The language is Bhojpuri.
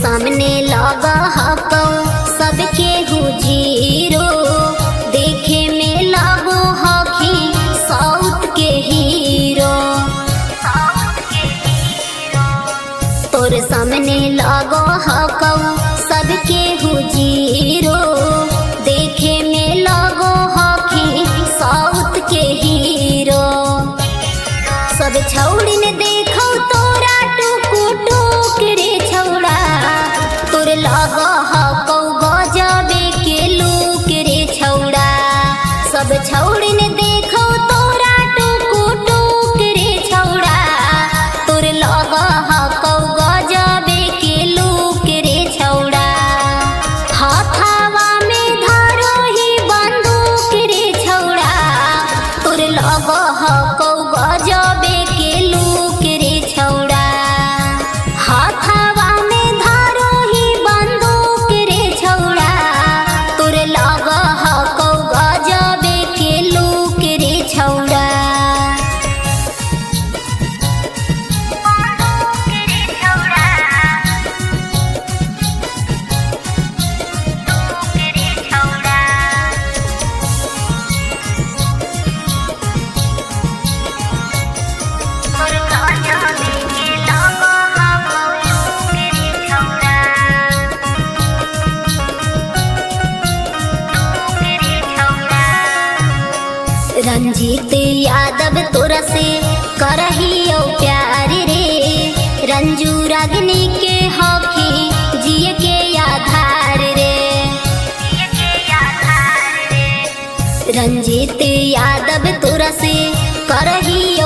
सामने लगा हको सबके हुजीरो, देखे में लगो हकी साउथ के हीरो। तोर सामने लगो हको सबके हुजीरो, देखे में लगो हकी साउथ के हीरो। सब छौड़ी ने देखो तोरा टुकु टुक रे छौड़ा, तोर लगो हको गजबे के लुक रे छौड़ा। सब छौड़ी ने देखो तोरा टुकु टुक रे छौड़ा, तोर लगो हको गजबे के लुक रे छौड़ा। हाथावा में धरो ही बंदूक रे छौड़ा, तोर लगो हको गजबे के लुक रे छौड़ा। हाथावा में धरो ही बंदूक रे छौड़ा, तोर लगो हको गजबे के लुक रे छौड़ा। रंजीत यादव तोरा से करहियो प्यार रे, रंजू रागनी के हकी जिए के आधार रे। रंजीत यादव तोरा से करहियो